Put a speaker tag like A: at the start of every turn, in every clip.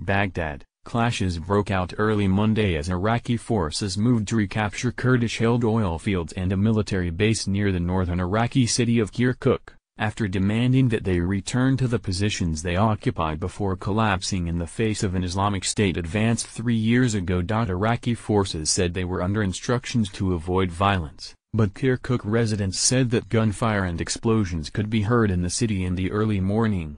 A: Baghdad. Clashes broke out early Monday as Iraqi forces moved to recapture Kurdish-held oil fields and a military base near the northern Iraqi city of Kirkuk, after demanding that they return to the positions they occupied before collapsing in the face of an Islamic State advance 3 years ago. Iraqi forces said they were under instructions to avoid violence, but Kirkuk residents said that gunfire and explosions could be heard in the city in the early morning.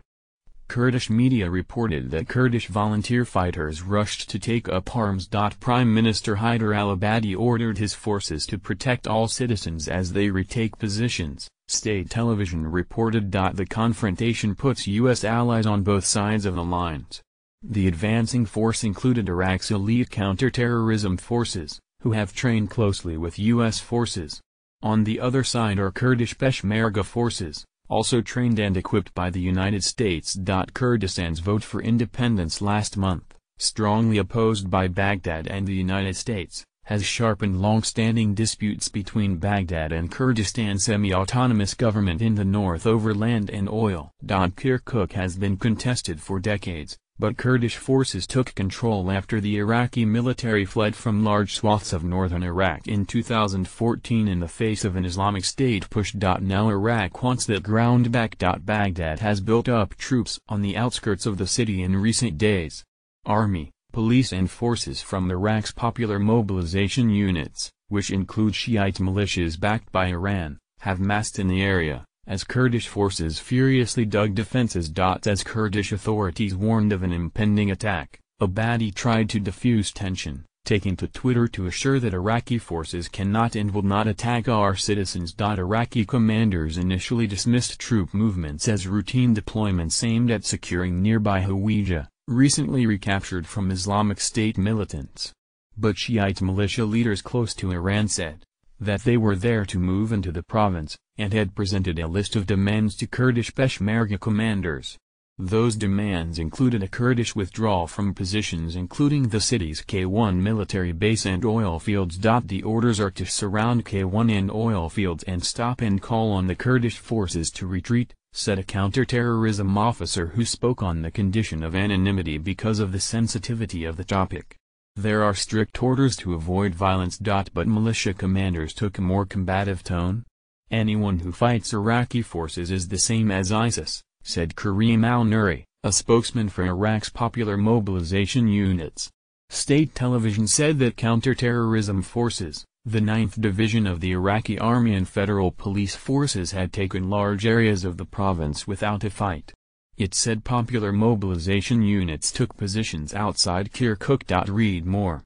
A: Kurdish media reported that Kurdish volunteer fighters rushed to take up arms. Prime Minister Haider al-Abadi ordered his forces to protect all citizens as they retake positions, state television reported. The confrontation puts U.S. allies on both sides of the lines. The advancing force included Iraq's elite counterterrorism forces, who have trained closely with U.S. forces. On the other side are Kurdish Peshmerga forces, also trained and equipped by the United States. Kurdistan's vote for independence last month, strongly opposed by Baghdad and the United States, has sharpened long-standing disputes between Baghdad and Kurdistan's semi-autonomous government in the north over land and oil. Kirkuk has been contested for decades, but Kurdish forces took control after the Iraqi military fled from large swaths of northern Iraq in 2014 in the face of an Islamic State push. Now Iraq wants that ground back. Baghdad has built up troops on the outskirts of the city in recent days. Army, police and forces from Iraq's popular mobilization units, which include Shiite militias backed by Iran, have massed in the area, as Kurdish forces furiously dug defenses. As Kurdish authorities warned of an impending attack, Abadi tried to diffuse tension, taking to Twitter to assure that Iraqi forces cannot and will not attack our citizens. Iraqi commanders initially dismissed troop movements as routine deployments aimed at securing nearby Hawija, recently recaptured from Islamic State militants. But Shiite militia leaders close to Iran said that they were there to move into the province, and had presented a list of demands to Kurdish Peshmerga commanders. Those demands included a Kurdish withdrawal from positions including the city's K1 military base and oil fields. The orders are to surround K1 and oil fields and stop and call on the Kurdish forces to retreat, said a counterterrorism officer who spoke on the condition of anonymity because of the sensitivity of the topic. There are strict orders to avoid violence. But militia commanders took a more combative tone. Anyone who fights Iraqi forces is the same as ISIS, said Karim al-Nuri, a spokesman for Iraq's popular mobilization units. State television said that counterterrorism forces, the 9th Division of the Iraqi Army and federal police forces had taken large areas of the province without a fight. It said popular mobilization units took positions outside Kirkuk. Read more.